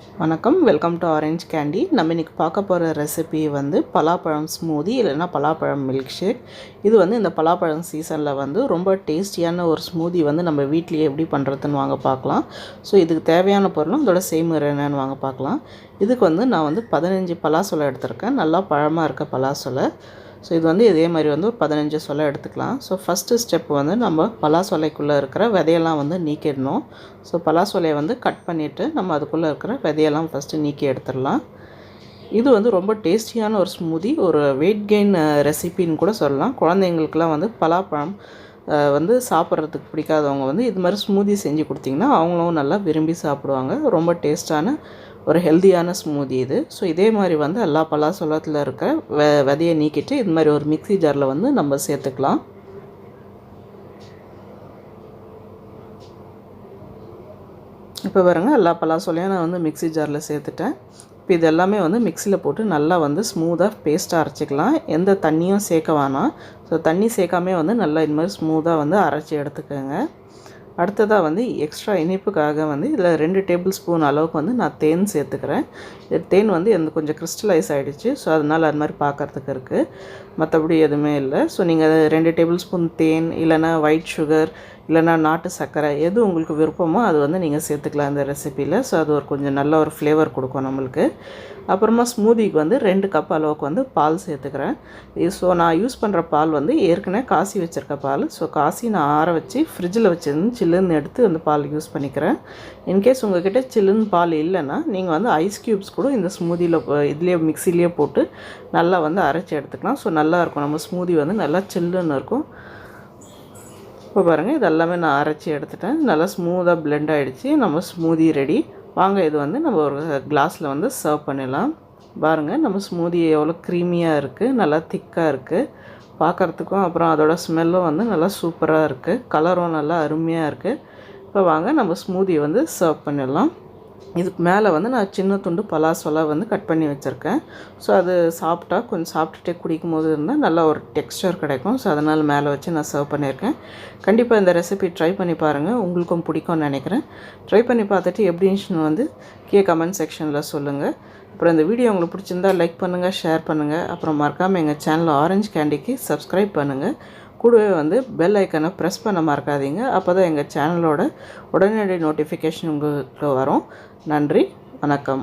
வணக்கம், welcome to orange candy. நம்ம இன்றைக்கி பார்க்க போகிற ரெசிபி வந்து பலாப்பழம் ஸ்மூதி இல்லைன்னா பலாப்பழம் மில்க் ஷேக். இது வந்து இந்த பலாப்பழம் சீசனில் வந்து ரொம்ப டேஸ்டியான ஒரு ஸ்மூதி வந்து நம்ம வீட்லேயே எப்படி பண்ணுறதுன்னு வாங்க பார்க்கலாம். ஸோ இதுக்கு தேவையான பொருளும் அதோட செய்முறை என்னன்னு வாங்க பார்க்கலாம். இதுக்கு வந்து நான் வந்து 15 பலாசொலை எடுத்திருக்கேன். நல்லா பழமாக இருக்க பலாசொலை. ஸோ இது வந்து இதே மாதிரி வந்து ஒரு 15 சொலை எடுத்துக்கலாம். ஸோ ஃபஸ்ட்டு ஸ்டெப் வந்து நம்ம பலாசொலைக்குள்ளே இருக்கிற விதையெல்லாம் வந்து நீக்கிடணும். ஸோ பலாசொலையை வந்து கட் பண்ணிவிட்டு நம்ம அதுக்குள்ளே இருக்கிற விதையெல்லாம் ஃபஸ்ட்டு நீக்கி எடுத்துடலாம். இது வந்து ரொம்ப டேஸ்டியான ஒரு ஸ்மூதி, ஒரு வெயிட் கெயின் ரெசிபின்னு கூட சொல்லலாம். குழந்தைங்களுக்குலாம் வந்து பலாப்பழம் வந்து சாப்பிட்றதுக்கு பிடிக்காதவங்க வந்து இது மாதிரி ஸ்மூதி செஞ்சு கொடுத்திங்கன்னா அவங்களும் நல்லா விரும்பி சாப்பிடுவாங்க. ரொம்ப டேஸ்ட்டான ஒரு ஹெல்த்தியான ஸ்மூதி இது. ஸோ இதே மாதிரி வந்து எல்லா பலாசொலத்தில் இருக்க விதையை நீக்கிட்டு இது மாதிரி ஒரு மிக்ஸி ஜாரில் வந்து நம்ம சேர்த்துக்கலாம். இப்போ பாருங்கள், எல்லா பலாசொலையும் நான் வந்து மிக்ஸி ஜாரில் சேர்த்துட்டேன். இப்போ இது எல்லாமே வந்து மிக்சியில் போட்டு நல்லா வந்து ஸ்மூத்தாக பேஸ்ட்டாக அரைச்சிக்கலாம். எந்த தண்ணியும் சேர்க்க வேணாம். ஸோ தண்ணி சேர்க்காமே வந்து நல்லா இது மாதிரி ஸ்மூத்தாக வந்து அரைச்சி எடுத்துக்கோங்க. அடுத்ததாக வந்து எக்ஸ்ட்ரா இனிப்புக்காக வந்து இதில் 2 டேபிள் ஸ்பூன் அளவுக்கு வந்து நான் தேன் சேர்த்துக்கிறேன். தேன் வந்து எனக்கு கொஞ்சம் கிறிஸ்டலைஸ் ஆகிடுச்சு. ஸோ அதனால் அது மாதிரி பார்க்குறதுக்கு இருக்குது, மற்றபடி எதுவுமே இல்லை. ஸோ நீங்கள் 2 டேபிள் ஸ்பூன் தேன் இல்லைனா ஒயிட் சுகர் இல்லைனா நாட்டு சர்க்கரை எது உங்களுக்கு விருப்பமோ அது வந்து நீங்கள் சேர்த்துக்கலாம் இந்த ரெசிப்பியில். ஸோ அது ஒரு கொஞ்சம் நல்ல ஒரு ஃப்ளேவர் கொடுக்கும் நம்மளுக்கு. அப்புறமா ஸ்மூதிக்கு வந்து 2 கப் அளவுக்கு வந்து பால் சேர்த்துக்கிறேன். ஸோ நான் யூஸ் பண்ணுற பால் வந்து ஏற்கனவே காசி வச்சுருக்க பால். ஸோ காசி நான் ஆற வச்சு ஃப்ரிட்ஜில் வச்சுருந்து சில்லுன்னு எடுத்து அந்த பால் யூஸ் பண்ணிக்கிறேன். இன்கேஸ் உங்கள்கிட்ட சில்லுன்னு பால் இல்லைன்னா நீங்கள் வந்து ஐஸ் க்யூப்ஸ் கூட இந்த ஸ்மூதியில் இதுலேயே மிக்சிலேயே போட்டு நல்லா வந்து அரைச்சி எடுத்துக்கலாம். ஸோ நல்லாயிருக்கும், நம்ம ஸ்மூதி வந்து நல்லா சில்லுன்னு இருக்கும். இப்போ பாருங்கள், இது எல்லாமே நான் அரைச்சி எடுத்துட்டேன். நல்லா ஸ்மூத்தாக பிளெண்ட் ஆகிடுச்சு. நம்ம ஸ்மூதி ரெடி. வாங்க இது வந்து நம்ம ஒரு கிளாஸில் வந்து சர்வ் பண்ணிடலாம். பாருங்கள், நம்ம ஸ்மூதி எவ்வளோ க்ரீமியாக இருக்குது, நல்லா திக்காக இருக்குது பார்க்குறதுக்கும். அப்புறம் அதோட ஸ்மெல்லும் வந்து நல்லா சூப்பராக இருக்குது, கலரும் நல்லா அருமையாக இருக்குது. இப்போ வாங்க நம்ம ஸ்மூதியை வந்து சர்வ் பண்ணிடலாம். இதுக்கு மேலே வந்து நான் சின்ன துண்டு பலாசொலை வந்து கட் பண்ணி வச்சுருக்கேன். ஸோ அது சாப்பிட்டா கொஞ்சம் சாப்பிட்டுட்டே குடிக்கும் போது இருந்தால் நல்லா ஒரு டெக்ஸ்சர் கிடைக்கும். ஸோ அதனால் மேலே வச்சு நான் சர்வ் பண்ணியிருக்கேன். கண்டிப்பாக இந்த ரெசிபி ட்ரை பண்ணி பாருங்கள், உங்களுக்கும் பிடிக்கும்னு நினைக்கிறேன். ட்ரை பண்ணி பார்த்துட்டு எப்படி இருந்துச்சுன்னு வந்து கமெண்ட் செக்ஷனில் சொல்லுங்கள். அப்புறம் இந்த வீடியோ உங்களுக்கு பிடிச்சிருந்தால் லைக் பண்ணுங்கள், ஷேர் பண்ணுங்கள். அப்புறம் மறக்காமல் எங்கள் சேனல் ஆரஞ்ச் கேண்டிக்கு சப்ஸ்கிரைப் பண்ணுங்கள். கூடவே வந்து பெல் ஐக்கனை ப்ரெஸ் பண்ண மறக்காதீங்க. அப்போ தான் எங்கள் சேனலோட உடனடி நோட்டிஃபிகேஷன் உங்களுக்கு வரும். நன்றி, வணக்கம்.